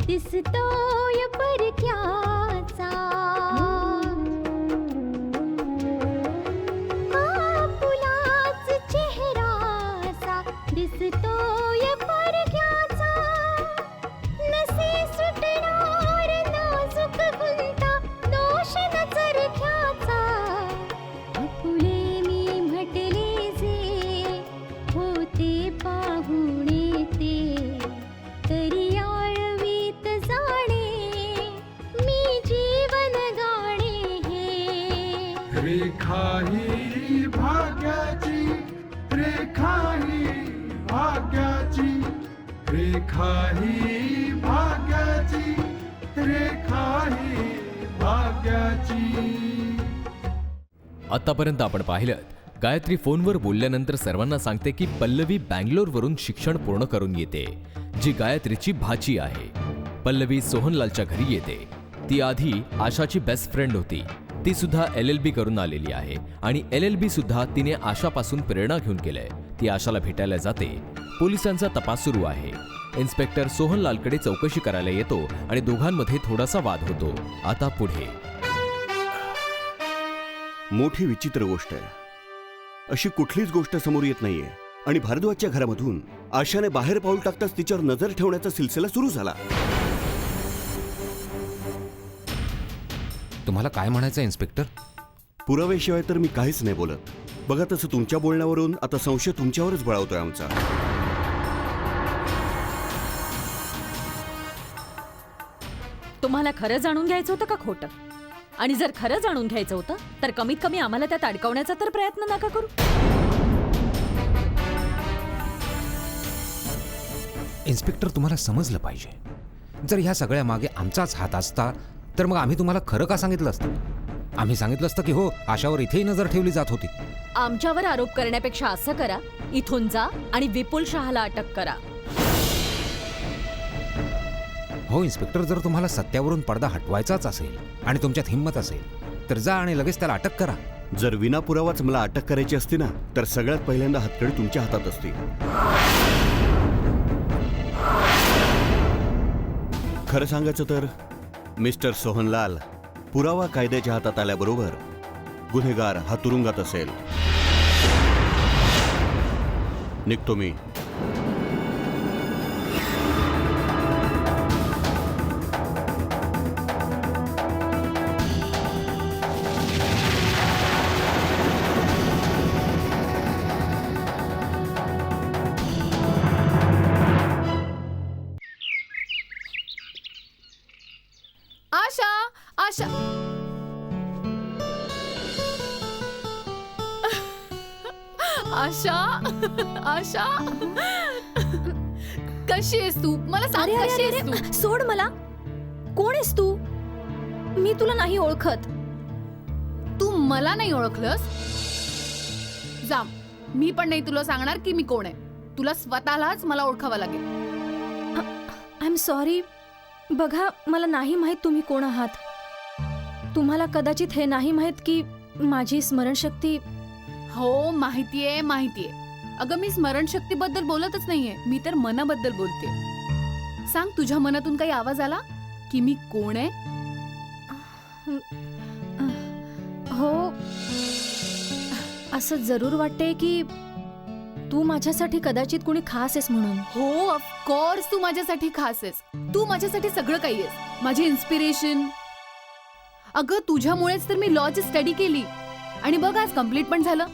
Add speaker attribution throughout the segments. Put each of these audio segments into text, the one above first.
Speaker 1: दिसतोय परक्याचा, फुलाच चेहराचा दिसतोय परक्याचा, नसे सुटणार नाजूक गुंता दोष न चरख्याचा, फुले मी म्हटले जे होते पाहुणे ते, तरी
Speaker 2: रेखा ही भाग्याची, रेखा ही भाग्याची, रेखा ही भाग्याची, रेखा ही भाग्याची.
Speaker 3: आतापर्यंत आपण पाहिलं, गायत्री फोनवर बोलल्यानंतर सर्वांना सांगते की पल्लवी बँगलोरवरून शिक्षण पूर्ण करून येते, जी गायत्रीची भाची आहे. पल्लवी सोहनलालच्या घरी येते. ती आधी आशाची बेस्ट फ्रेंड होती. ती सुद्धा LLB करून आलेली आहे आणि LLB सुद्धा तिने आशापासून प्रेरणा घेऊन केलंय. ती आशाला भेटायला जाते. पोलिसांचा तपास सुरू आहे. इन्स्पेक्टर सोहनलालकडे चौकशी करायला येतो आणि दोघांमध्ये थोडासा वाद होतो. आता पुढे
Speaker 4: मोठी विचित्र गोष्ट आहे. अशी कुठलीच गोष्ट समोर येत नाहीये आणि भारद्वाजच्या घरामधून आशाने बाहेर पाऊल टाकताच तिच्यावर नजर ठेवण्याचा सिलसिला सुरू झाला.
Speaker 5: तुम्हाला काय म्हणायचं इन्स्पेक्टर?
Speaker 4: पुराव्याशिवाय तर मी काहीच नाही बोलत. बघा, तसं तुमच्या बोलण्यावरून आता संशय तुमच्यावरच बळावतोय आमचा.
Speaker 6: तुम्हाला खरं जाणून घ्यायचं होतं का खोटं? आणि जर खरं जाणून घ्यायचं होतं तर कमीत कमी आम्हाला त्यात अडकवण्याचा तर प्रयत्न नका करू.
Speaker 5: इन्स्पेक्टर, तुम्हाला समजलं पाहिजे, जर ह्या सगळ्या मागे आमचाच हात असता तर मग आम्ही तुम्हाला खरं का सांगितलं असतं? आम्ही सांगितलं असतं की हो, आशावर इथेही नजर ठेवली जात होती.
Speaker 6: आमच्यावर आरोप करण्यापेक्षा असं करा, इथून जा आणि विपुल शहाला अटक करा.
Speaker 5: हो इन्स्पेक्टर, जर तुम्हाला सत्यावरून पडदा हटवायचाच असेल आणि तुमच्यात हिंमत असेल तर जा आणि लगेच त्याला अटक करा.
Speaker 4: जर विना पुरावाच मला अटक करायची असती ना, तर सगळ्यात पहिल्यांदा हातकडी तुमच्या हातात असती. खरं सांगायचं तर मिस्टर सोहनलाल, पुरावा कायद्याच्या हातात आल्याबरोबर गुन्हेगार हा तुरुंगात असेल. निघतो मी.
Speaker 7: आशा, आशा, आशा, आशा, कशी आहेस तू? मला सांग, कशी आहेस तू?
Speaker 1: सोड मला. कोण आहेस तू? मी तुला नाही ओळखत.
Speaker 7: तू मला नाही ओळखलंस? जा, मी पण नाही तुला सांगणार की मी कोण आहे. तुला स्वतःलाच मला ओळखावं लागेल.
Speaker 1: I am sorry. बघा, मला नाही माहित तुम्ही कोण आहात. तुम्हाला कदाचित हे नाही माहित की माझी स्मरणशक्ती.
Speaker 7: हो, माहितीये माहितीये. अगं, मी स्मरणशक्तीबद्दल बोलतच नाहीये, मी तर मनाबद्दल बोलते. सांग, तुझ्या मनातून काही आवाज आला की मी कोण आहे?
Speaker 1: हो, असं जरूर वाटते की तू माझ्यासाठी कदाचित कुणी खास आहेस म्हणून.
Speaker 7: हो ऑफकोर्स तू माझ्यासाठी खास आहेस. तू माझ्यासाठी सगळं काही आहेस. माझी इन्स्पिरेशन. अगं तुझ्यामुळेच तर मी लॉची स्टडी केली आणि बघ आज कम्प्लीट पण झालं.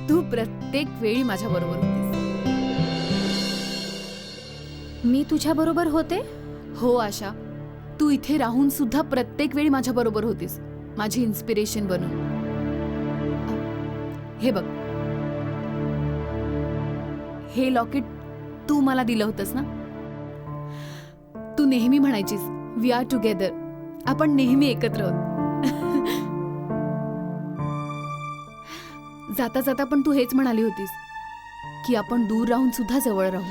Speaker 7: तू प्रत्येक वेळी माझ्या बरोबर होतीस.
Speaker 1: मी तुझ्या बरोबर होते.
Speaker 7: हो आशा, तू इथे राहून सुद्धा प्रत्येक वेळी माझ्या बरोबर होतीस, माझी इन्स्पिरेशन बनून. हे बघ, हे लॉकेट तू मला दिलं होतंस ना. तू नेहमी म्हणायचीस वी आर टुगेदर, आपण नेहमी एकत्र आहोत. जाता जाता पण तू हेच म्हणाली होतीस की आपण दूर राहून सुद्धा जवळ राहू.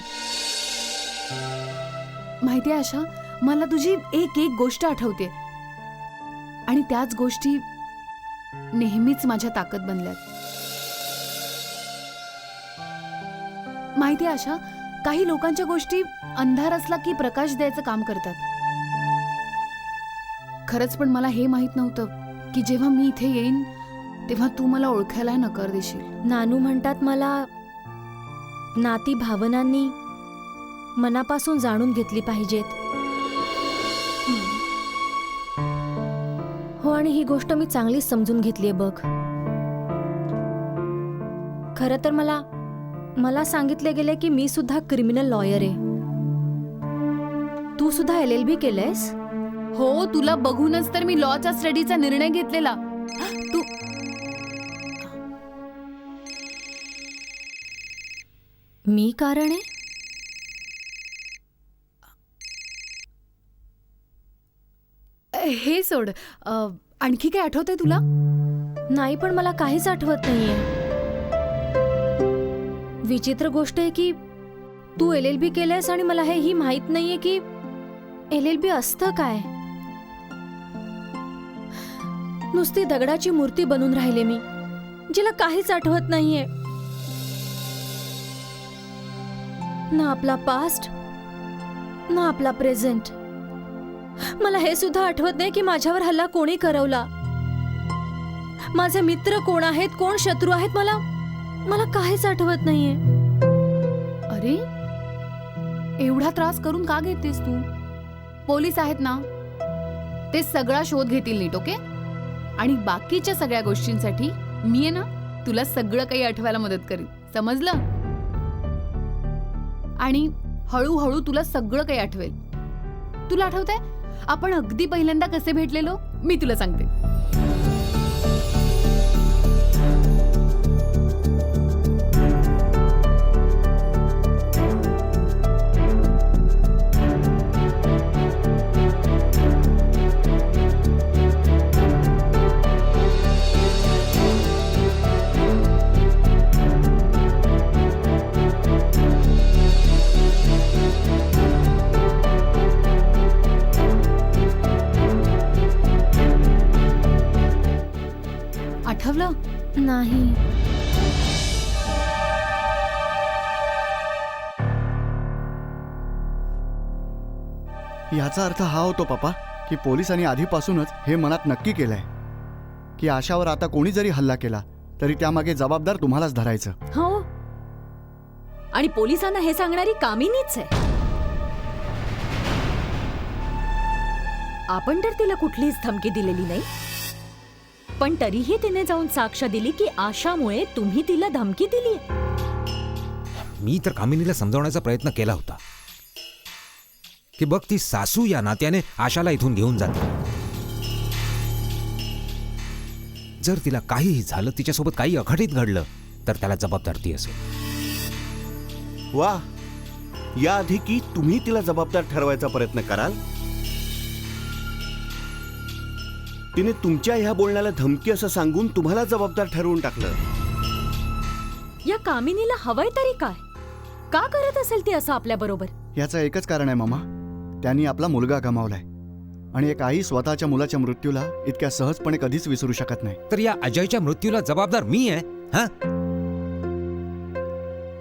Speaker 7: माहितीये आशा, मला तुझी एक एक गोष्ट आठवते आणि त्याच गोष्टी नेहमीच माझ्या ताकद बनल्यात. माहितीये आशा, काही लोकांच्या गोष्टी अंधार असला की प्रकाश द्यायचं काम करतात. खरंच पण मला हे माहित नव्हतं की जेव्हा मी इथे येईन तेव्हा तू मला ओळखायला नकार देशील.
Speaker 1: नानू म्हणतात मला नाती भावनांनी मनापासून जाणून घेतली पाहिजेत. हो, आणि ही गोष्ट मी चांगलीच समजून घेतलीये बघ. खरं तर मला सांगितले गेले की मी सुद्धा क्रिमिनल लॉयर आहे. तू सुद्धा LLB केलंयस.
Speaker 7: हो, तुला बघूनच तर मी लॉच्या स्टडीचा निर्णय घेतलेला. तू
Speaker 1: मी कारण आहे.
Speaker 7: हे सोड, आणखी काय आठवतंय तुला?
Speaker 1: नाही, पण मला काहीच आठवत नाहीये. विचित्र गोष्ट आहे की तू LLB केलंयस आणि मला हेही माहित नाहीये की LLB असतं काय. नुसती दगडाची मूर्ती बनून राहिले मी, जिला काहीच आठवत नाहीये. ना आपला पास्ट, ना आपला प्रेझेंट. मला हे सुद्धा आठवत नाही की माझ्यावर हल्ला कोणी करवला, माझे मित्र कोण आहेत, कोण शत्रू आहेत. मला काहीच आठवत नाहीये.
Speaker 7: अरे, एवढा त्रास करून का घेतेस तू? पोलीस आहेत ना, ते सगळा शोध घेतील नीट. ओके? आणि बाकीच्या सगळ्या गोष्टींसाठी मी आहे ना, तुला सगळं काही आठवायला मदत करीन. समजलं? आणि हळूहळू तुला सगळं काही आठवेल. तुला आठवतंय आपण अगदी पहिल्यांदा कसे भेटलेलो? मी तुला सांगते. आठवलं?
Speaker 1: नाही.
Speaker 8: याचा अर्थ हा होतो पप्पा की पोलिसांनी आधीपासूनच हे मनात नक्की केलंय की आशावर आता कोणी जरी हल्ला केला तरी त्यामागे जबाबदार तुम्हालाच धरायचं.
Speaker 6: हो, आणि पोलिसांना हे सांगणारी कामिनीच आहे. आपण तर तिला कुठलीच धमकी दिलेली नाही, पण तरीही तिने जाऊन साक्ष दिली की आशामुळे तुम्ही तिला धमकी दिली.
Speaker 5: मी तर कामिनीला समजावण्याचा प्रयत्न केला होता की बघ, ती सासू या नात्याने आशाला इथून घेऊन जाते. जर तिला काहीही झालं, तिच्यासोबत काही अघटित घडलं, तर त्याला जबाबदार ती असेल.
Speaker 4: वा, याआधी की तुम्ही तिला जबाबदार ठरवायचा प्रयत्न कराल. तिने तुमच्या ह्या बोलण्याला धमकी असं सांगून तुम्हाला जबाबदार ठरवून टाकलं.
Speaker 6: या कामिनीला हवंय तरी काय? का करत असेल ती असं आपल्या बरोबर?
Speaker 8: याचं एकच कारण आहे मामा, त्यांनी आपला मुलगा गमावलाय आणि एक आई स्वतःच्या मुलाच्या मृत्यूला इतक्या सहजपणे कधीच विसरू शकत नाही.
Speaker 5: तर या अजयच्या मृत्यूला जबाबदार मी आहे. हा,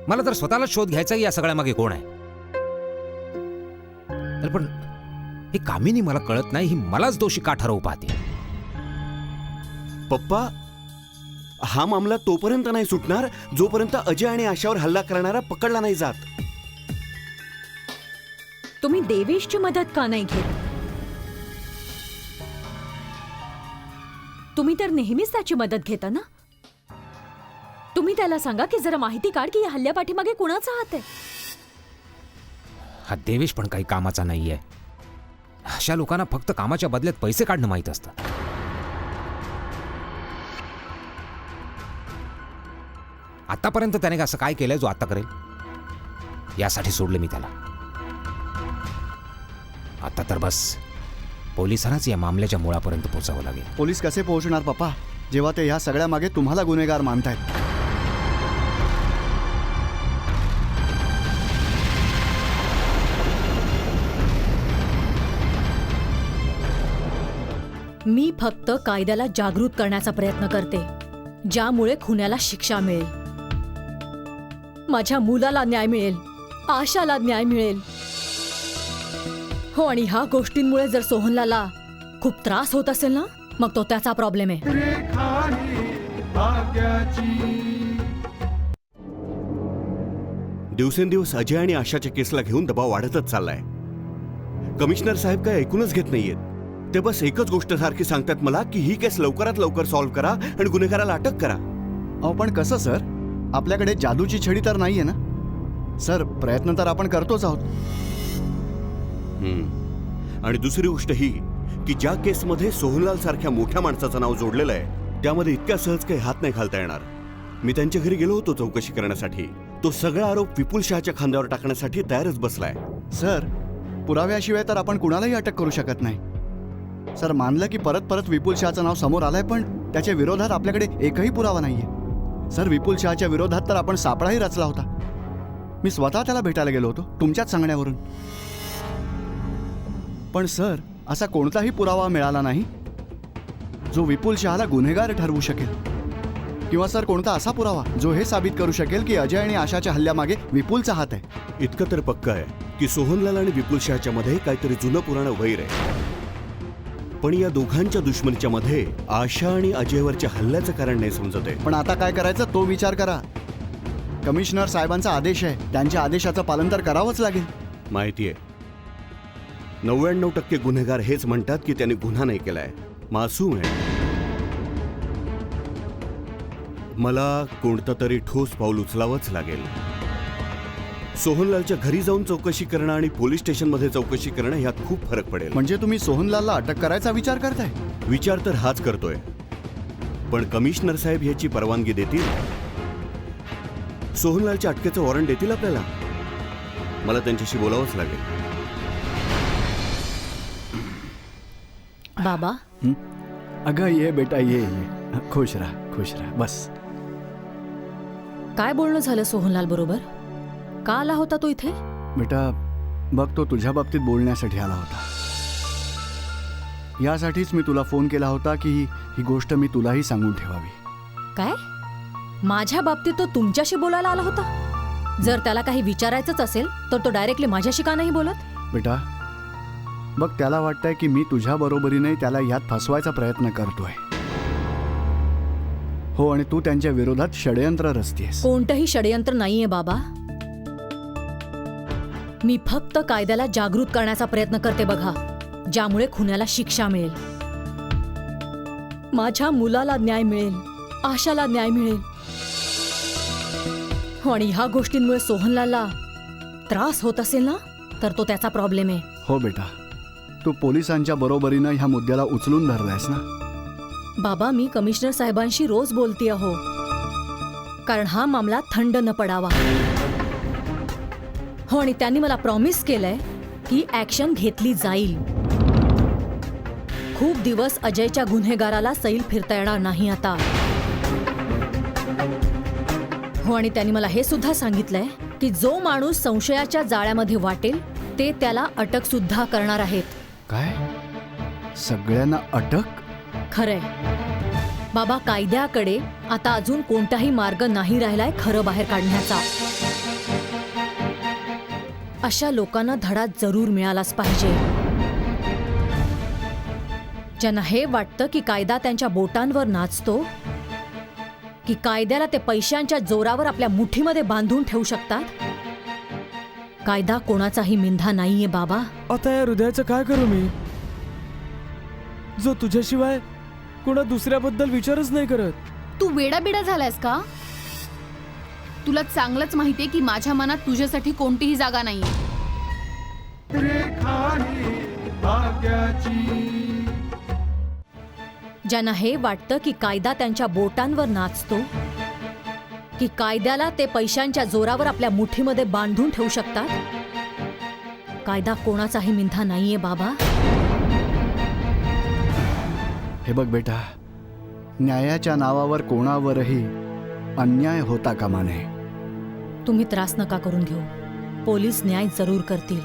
Speaker 5: मला तर स्वतःला शोध घ्यायचा या सगळ्या मागे कोण आहे. पण ही कामिनी मला कळत नाही, ही मलाच दोषी का ठरवू पाहते.
Speaker 4: पप्पा, हा मामला तोपर्यंत नाही सुटणार जोपर्यंत अजय आणि आशावर हल्ला करणारा पकडला नाही जात.
Speaker 6: तुम्ही देवेशची मदत का नाही घेत? तुम्ही तर नेहमीच त्याची मदत घेता ना. तुम्ही त्याला सांगा की जरा माहिती काढ की या हल्ल्यापाठीमागे कुणाचा हात आहे.
Speaker 5: हा देवेश पण काही कामाचा नाहीये. अशा लोकांना फक्त कामाच्या बदल्यात पैसे काढणं माहीत असतं. आतापर्यंत त्याने असं काय केलंय जो आता करेल? यासाठी सोडलं मी त्याला. आता तर बस पोलिसांनाच या मामल्याच्या मुळापर्यंत पोहोचावं लागेल.
Speaker 8: पोलीस कसे पोहोचणार पप्पा, जेव्हा ते ह्या सगळ्या मागे तुम्हाला गुन्हेगार मानतायत?
Speaker 1: मी फक्त कायद्याला जागृत करण्याचा प्रयत्न करते, ज्यामुळे खुन्याला शिक्षा मिळेल, माझ्या मुलाला न्याय मिळेल, आशाला न्याय मिळेल. हो, आणि ह्या गोष्टींमुळे जर सोहनलाला खूप त्रास होत असेल ना, मग तो त्याचा प्रॉब्लेम आहे.
Speaker 2: रेखा ही भाग्याची.
Speaker 4: दिवसेंदिवस अजय आणि आशाच्या केसला घेऊन दबाव वाढतच चाललाय. कमिशनर साहेब काय ऐकूनच घेत नाहीयेत. ते बस एकच गोष्ट सारखी सांगतात मला की ही केस लवकरात लवकर सॉल्व्ह करा आणि गुन्हेगाराला अटक करा.
Speaker 8: अहो पण कसं सर, आपल्याकडे जादूची छडी तर नाहीये ना सर. प्रयत्न तर आपण करतोच आहोत.
Speaker 4: आणि दुसरी गोष्ट ही की ज्या केसमध्ये सोहनलाल सारख्या मोठ्या माणसाचं नाव जोडलेलं आहे त्यामध्ये इतक्या सहज काही हात नाही घालता येणार. मी त्यांच्या घरी गेलो होतो चौकशी करण्यासाठी. तो सगळा आरोप विपुल शहाच्या खांद्यावर टाकण्यासाठी तयारच बसलाय.
Speaker 8: सर, पुराव्याशिवाय तर आपण कुणालाही अटक करू शकत नाही. सर, मानलं की परत परत विपुल शहाचं नाव समोर आलंय, पण त्याच्या विरोधात आपल्याकडे एकही पुरावा नाहीये. सर, विपुल शहाच्या विरोधात तर आपण सापळाही रचला होता. मी स्वतः त्याला भेटायला गेलो होतो तुमच्याच सांगण्यावरून. पण सर, असा कोणताही पुरावा मिळाला नाही जो विपुल शहाला गुन्हेगार ठरवू शकेल. किंवा सर, कोणता असा पुरावा जो हे साबित करू शकेल की अजय आणि आशाच्या हल्ल्यामागे विपुलचा हात आहे.
Speaker 4: इतकं तर पक्क आहे की सोहनलाल आणि विपुल शहाच्या मध्ये काहीतरी जुनं पुराणं वैर आहे. पण या दोघांच्या दुश्मनीच्या मध्ये आशा आणि अजयवरच्या हल्ल्याचं कारण नाही समजत आहे.
Speaker 8: पण आता काय करायचं तो विचार करा. कमिशनर साहेबांचा आदेश आहे, त्यांच्या आदेशाचं पालन तर करावंच लागेल.
Speaker 4: माहिती आहे, 99% गुन्हेगार हेच म्हणतात की त्यांनी गुन्हा नाही केलाय, मासूम आहे. मला कोणतं तरी ठोस पाऊल उचलावंच लागेल. सोहनलालच्या घरी जाऊन चौकशी करणं आणि पोलीस स्टेशनमध्ये चौकशी करणं यात खूप फरक पडेल.
Speaker 8: म्हणजे तुम्ही सोहनलालला अटक करायचा विचार करताय?
Speaker 4: विचार तर हाच करतोय, पण कमिशनर साहेब याची परवानगी देतील? सोहनलालच्या अटकेचं वॉरंट देतील आपल्याला? मला त्यांच्याशी बोलावंच लागेल.
Speaker 1: बाबा,
Speaker 8: अगं ये बेटा, ये खुश राहा बस.
Speaker 1: काय बोलणं झालं सोहनलाल बरोबर? का आला होता तो इथे?
Speaker 8: बेटा बघ, तो तुझ्या बाबतीत बोलण्यासाठी आला होता. यासाठीच मी तुला फोन केला होता की ही गोष्ट मी तुलाही सांगून ठेवावी.
Speaker 1: काय? माझ्या बाबतीत तो तुमच्याशी बोलायला आला होता? जर त्याला काही विचारायचंच असेल तर तो डायरेक्टली माझ्याशी का नाही बोलत?
Speaker 8: बेटा बघ, त्याला वाटतंय की मी तुझ्या बरोबरीने त्याला यात फसवायचा प्रयत्न करतोय. हो, आणि तू त्यांच्या विरोधात षडयंत्र रचतेस.
Speaker 1: कोणतंही षडयंत्र नाहीये बाबा. मी फक्त कायद्याला जागृत करण्याचा प्रयत्न करते बघा, ज्यामुळे खुन्याला शिक्षा मिळेल, माझ्या मुलाला न्याय मिळेल, आशाला न्याय मिळेल. आणि ह्या गोष्टींमुळे सोहनलाला त्रास होत असेल ना, तर तो त्याचा प्रॉब्लेम आहे.
Speaker 8: हो बेटा, तू पोलिसांच्या बरोबरीनं ह्या मुद्द्याला उचलून धरलायस ना.
Speaker 1: बाबा, मी कमिशनर साहेबांशी रोज बोलते आहो, कारण हा मामला थंड न पडावा. हो, आणि त्यांनी मला प्रॉमिस केलंय की ऍक्शन घेतली जाईल. खूप दिवस अजयच्या गुन्हेगाराला सैल फिरता येणार नाही आता. हो, आणि त्यांनी मला हे सुद्धा सांगितलंय की जो माणूस संशयाच्या जाळ्यामध्ये वाटेल ते त्याला अटक सुद्धा करणार आहेत.
Speaker 8: काय? सगळ्यांना अटक?
Speaker 1: खरंय बाबा, कायद्याकडे आता अजून कोणताही मार्ग नाही राहिलाय खरं बाहेर काढण्याचा. अशा लोकांना धडा जरूर मिळालाच पाहिजे, ज्यांना हे वाटतं की कायदा त्यांच्या बोटांवर नाचतो की कायद्याला ते पैशांच्या जोरावर आपल्या मुठीमध्ये बांधून ठेवू शकतात? कायदा कोणाचाही मिंधा नाहीये बाबा.
Speaker 9: आता या हृदयाचं काय करू मी, जो तुझ्याशिवाय कोणा दुसऱ्याबद्दल विचारच नाही करत.
Speaker 7: तू वेडाबिडा झालायस का? तुला चांगलंच माहितीये की माझ्या मनात तुझ्यासाठी कोणतीही जागा नाहीये.
Speaker 2: रेखा ही भाग्याची.
Speaker 1: ज्यांना हे वाटतं की कायदा त्यांच्या बोटांवर नाचतो, की कायद्याला ते पैशांच्या जोरावर आपल्या मुठीमध्ये बांधून ठेवू शकतात, कायदा कोणाचाही मिंधा नाहीये बाबा.
Speaker 8: हे बघ बेटा, न्यायाच्या नावावर कोणावरही अन्याय होता कामा नये.
Speaker 1: तुम्ही त्रास नका करून घेऊ. पोलीस न्याय जरूर करतील.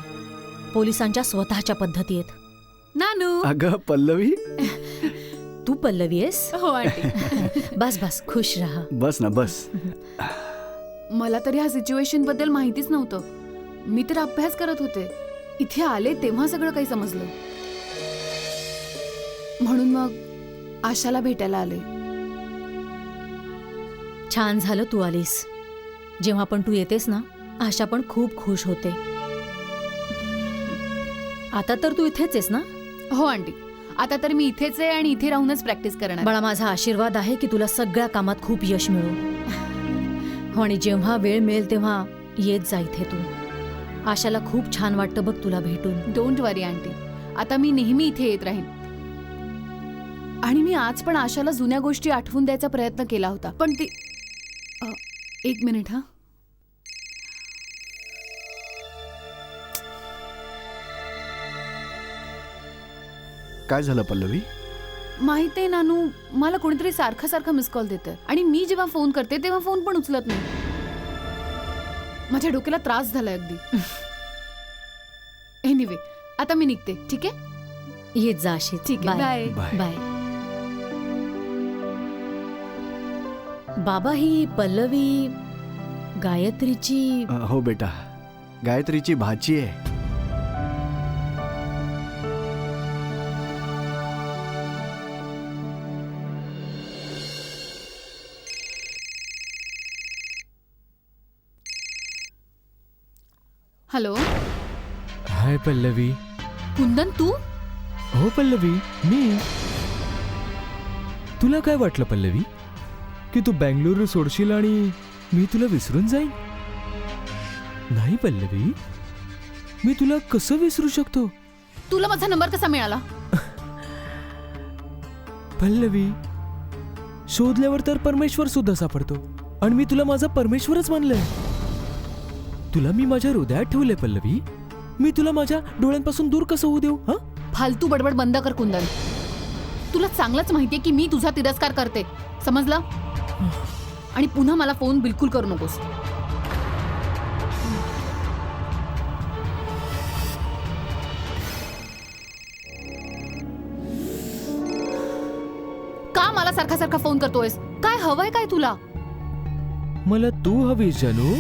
Speaker 1: पोलिसांच्या स्वतःच्या पद्धती आहेत.
Speaker 7: नानू.
Speaker 8: अगं पल्लवी,
Speaker 1: तू पल्लवी आहेस?
Speaker 7: हो आंटी.
Speaker 1: बस बस, खुश राहा.
Speaker 8: बस ना बस.
Speaker 7: मला तर ह्या सिच्युएशन बद्दल माहितीच नव्हतं. मी तर अभ्यास करत होते. इथे आले तेव्हा सगळं काही समजलं. म्हणून मग आशाला भेटायला आले.
Speaker 1: छान झालं तू आलीस. जेव्हा पण तू येतेस ना, आशा पण खूप खुश होते. आता तर तू इथेच आहेस ना?
Speaker 7: हो आंटी, आता तर मी इथेच आहे आणि इथे राहूनच प्रॅक्टिस करणार.
Speaker 1: बाळा, माझा आशीर्वाद आहे की तुला सगळ्या कामात खूप यश मिळो. हो, आणि जेव्हा वेळ मिळेल तेव्हा येत जा इथे तू. आशाला खूप छान वाटतं बघ तुला भेटून.
Speaker 7: डोंट वरी आंटी, आता मी नेहमी इथे येत राहीन. आणि मी आज पण आशाला जुन्या गोष्टी आठवून द्यायचा प्रयत्न केला होता, पण ती एक मिनिट. हा,
Speaker 8: काय झालं पल्लवी?
Speaker 7: माहिती आहे नानू, मला कोणीतरी सारखं सारखं मिस कॉल देतं आणि मी जेव्हा फोन करते तेव्हा फोन पण उचलत नाही. माझ्या डोक्याला त्रास झालाय अगदी. एनिवे, आता मी निघते. ठीक आहे?
Speaker 1: येत जा अशी.
Speaker 7: ठीक आहे. बाय.
Speaker 8: बाय.
Speaker 1: बाय. बाबा, ही पल्लवी गायत्रीची.
Speaker 8: हो बेटा, गायत्रीची भाची आहे.
Speaker 7: Hello
Speaker 9: hi Pallavi.
Speaker 7: कुंदन, तू?
Speaker 9: हो पल्लवी, मी. तुला काय वाटलं पल्लवी, की तू बँगलोर सोडशील आणि मी तुला विसरून जाईन? नाही पल्लवी, मी तुला कसं विसरू शकतो?
Speaker 7: तुला माझा नंबर कसा मिळाला?
Speaker 9: पल्लवी, शोधल्यावर तर परमेश्वर सुद्धा सापडतो आणि मी तुला माझा परमेश्वरच मानलंय. तुला मी माझ्या हृदयात ठेवलंय पल्लवी. मी तुला माझ्या डोळ्यांपासून दूर कसं होऊ देऊ? हा,
Speaker 7: फालतू बडबड बंद कर कुंदन. तुला चांगलंच माहितीये की मी तुझा तिरस्कार करते, समजलं? आणि पुन्हा मला फोन बिलकुल करू नकोस. का मला सारखा सारखा फोन करतोयस? काय हवंय काय तुला?
Speaker 9: मला तू हवीस जानू.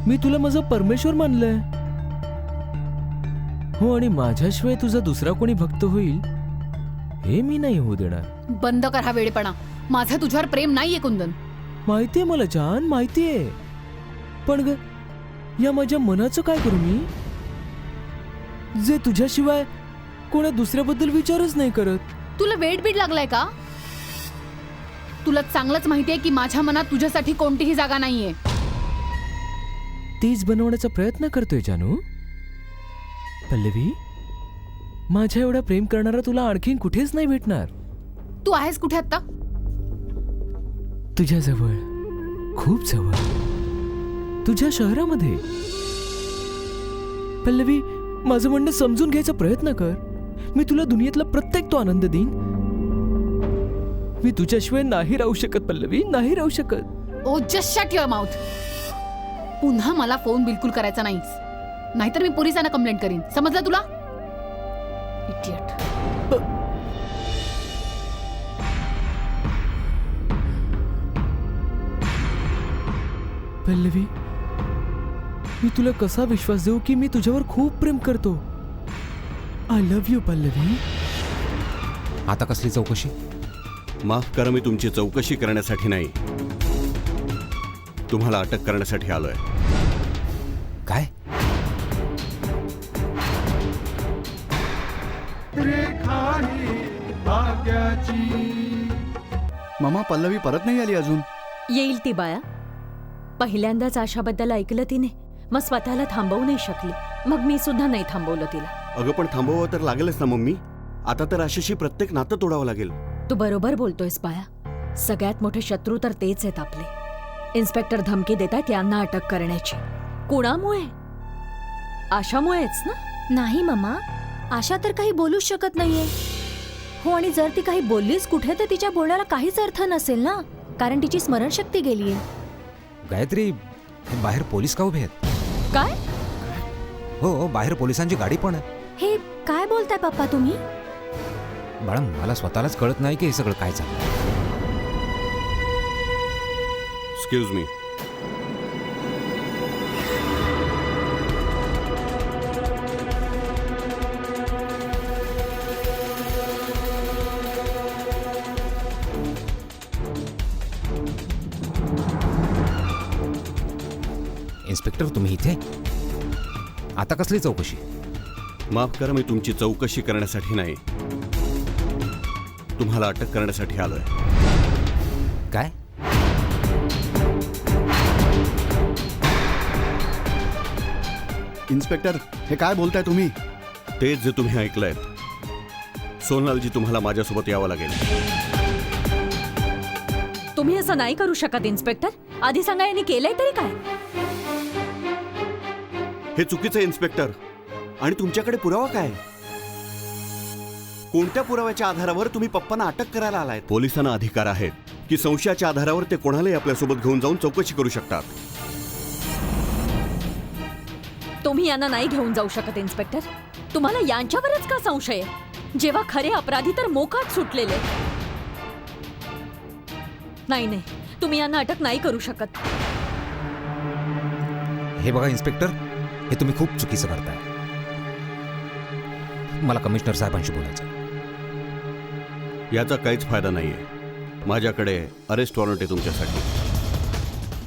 Speaker 9: मी तुला माझं परमेश्वर मानलंय. हो, आणि माझ्याशिवाय तुझा दुसरा कोणी भक्त होईल हे मी नाही होऊ देणार.
Speaker 7: बंद कर हा वेडेपणा. माझं तुझ्यावर प्रेम नाहीये कुंदन.
Speaker 9: माहितीये मला जान, माहितीये. पण ग, या माझ्या मनाचं काय करू मी, जे तुझ्याशिवाय कोणा दुसऱ्याबद्दल विचारच नाही करत?
Speaker 7: तुला वेट बीट लागलाय का? तुला चांगलंच माहितीये की माझ्या मनात तुझ्यासाठी कोणतीही जागा नाहीये.
Speaker 9: तीच बनवण्याचा प्रयत्न करतोय जानू. पल्लवी, माझ्या एवढा प्रेम करणारा तुला आणखीन कुठेच नाही भेटणार.
Speaker 7: तू आहेस कुठे आता?
Speaker 9: तुझ्या जवळ, खूप जवळ, तुझ्या शहरामध्ये. पल्लवी, माझं म्हणणं समजून घ्यायचा प्रयत्न कर. मी तुला दुनियेतला प्रत्येक तो आनंद देईन. मी तुझ्याशिवाय नाही राहू शकत पल्लवी, नाही राहू शकत.
Speaker 7: ओ जस्ट शट युअर माउथ. पुन्हा मला फोन बिलकुल करायचा नाहीस, नाहीतर मी पोलिसांना कंप्लेंट करीन, समजलं तुला? इडियट.
Speaker 9: पल्लवी, मी तुला कसा विश्वास देऊ की मी तुझ्यावर खूप प्रेम करतो. I love you Pallavi.
Speaker 5: आता कसली चौकशी?
Speaker 4: माफ करा, मी तुमची चौकशी करण्यासाठी नाही, तुम्हाला अटक करण्यासाठी आलोय.
Speaker 5: काय?
Speaker 2: रेखा ही भाग्याची.
Speaker 8: मामा, पल्लवी परत नाही आली अजून.
Speaker 6: येईल ती बाळा. पहिल्यांदाच आशाबद्दल ऐकलं तिने, मग स्वतःला थांबवू नाही शकली. मग मी सुद्धा नाही थांबवलं तिला.
Speaker 4: अगं पण थांबवावं तर लागेलच ना मम्मी. आता तर आशाशी प्रत्येक नातं तोडावं लागेल.
Speaker 6: तू बरोबर बोलतोयस बाळा. सगळ्यात मोठे शत्रू तर तेच आहेत आपले. इन्स्पेक्टर धमकी देतात यांना अटक करण्याची. कुणामुळे? आशामुळेच ना.
Speaker 1: नाही मम्मा, आशा तर काही बोलूच शकत नाहीये. हो, आणि जर ती काही बोललीच कुठे तर तिच्या बोलण्याला काहीच अर्थ नसेल ना, कारण तिची स्मरणशक्ती गेलीये.
Speaker 5: गायत्री, बाहेर पोलीस का उभे आहेत?
Speaker 6: काय?
Speaker 5: हो, बाहेर पोलिसांची गाडी पण आहे.
Speaker 1: हे काय बोलताय पप्पा तुम्ही?
Speaker 5: बाळा, मला स्वतःलाच कळत नाही की हे सगळं काय चाललंय.
Speaker 4: Excuse me.
Speaker 5: इन्स्पेक्टर, तुम्ही इथे? आता कसली चौकशी?
Speaker 4: माफ करा, मी तुमची चौकशी करण्यासाठी नाही, तुम्हाला अटक करण्यासाठी आलोय.
Speaker 5: काय?
Speaker 8: इन्स्पेक्टर, हे काय बोलताय तुम्ही?
Speaker 4: तेच जे तुम्ही ऐकलंयत. सोनलालजी, तुम्हाला माझ्यासोबत यावं लागेल.
Speaker 6: तुम्ही असं नाही करू शकत इन्स्पेक्टर. आधी सांगा, यांनी केलंय तरी काय?
Speaker 4: हे चुकीचं आहे इन्स्पेक्टर. आणि तुमच्याकडे पुरावा काय? कोणत्या पुराव्याच्या आधारावर तुम्ही पप्पांना अटक करायला आलाय? पोलिसांना अधिकार आहेत की संशयाच्या आधारावर ते कोणालाही आपल्यासोबत घेऊन जाऊन चौकशी करू शकतात.
Speaker 6: तुम्ही यांना नाही घेऊन जाऊ शकत इन्स्पेक्टर. तुम्हाला यांच्यावरच का संशय आहे, जेव्हा खरे अपराधी तर मोकाट सुटलेले. नाही नाही, तुम्ही यांना अटक नाही करू शकत.
Speaker 5: हे बघा इन्स्पेक्टर, हे तुम्ही खूप चुकीचं करताय. मला कमिशनर साहेबांशी बोलायचं.
Speaker 4: याचा काहीच फायदा नाहीये. माझ्याकडे अरेस्ट वॉरंट आहे तुमच्यासाठी.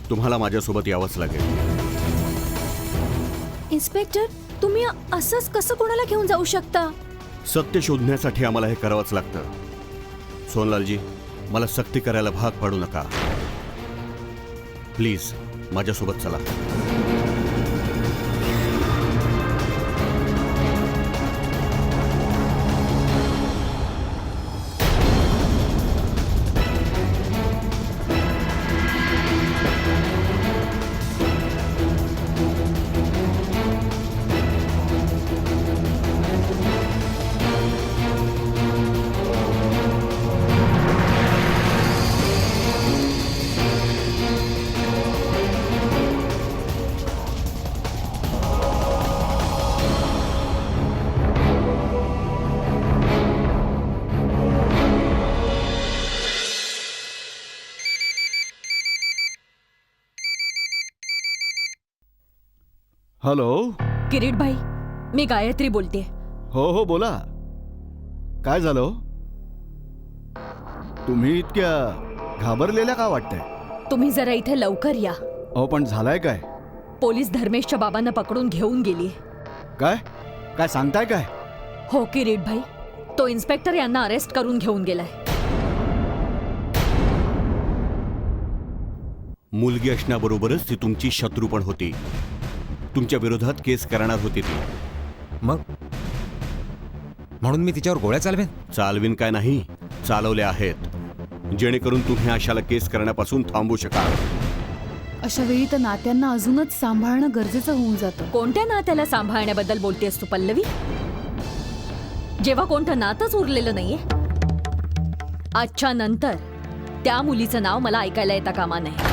Speaker 4: तुम्हाला माझ्यासोबत यावंच लागेल.
Speaker 1: इन्स्पेक्टर, तुम्ही असंच कसं कोणाला घेऊन जाऊ शकता?
Speaker 4: सत्य शोधण्यासाठी आम्हाला हे करावंच लागतं. सोनलालजी, मला सक्ती करायला भाग पाडू नका. प्लीज माझ्यासोबत चला.
Speaker 8: हॅलो.
Speaker 6: किरीट भाई, मी गायत्री बोलते.
Speaker 8: हो, बोला. काय झालं? तुम्ही इतक्या घाबरलेल्या का वाटतंय?
Speaker 6: तुम्ही जरा इथे लवकर या.
Speaker 8: पण झालाय काय?
Speaker 6: पोलीस धर्मेशच्या बाबांना पकडून घेऊन गेली.
Speaker 8: काय काय सांगताय काय?
Speaker 6: हो किरीट भाई, तो इन्स्पेक्टर यांना अरेस्ट करून घेऊन गेलाय.
Speaker 4: मुलगी असण्याबरोबरच ती तुमची शत्रू पण होती. तुमच्या विरोधात केस करणार होती ती.
Speaker 5: मग म्हणून मी तिच्यावर गोळ्या चालवेन?
Speaker 4: चालवीन काय नाही, चालवल्या आहेत, जेणेकरून तुम्ही आशाला केस करण्यापासून थांबू शकाल.
Speaker 7: अशा वेळी तर नात्यांना अजूनच सांभाळणं गरजेचं होऊन जातं.
Speaker 6: कोणत्या नात्याला सांभाळण्याबद्दल बोलतेस तू पल्लवी? जेव्हा कोणतं नातंच उरलेलं नाहीये. आजच्या नंतर त्या मुलीचं नाव मला ऐकायला येता कामा नये.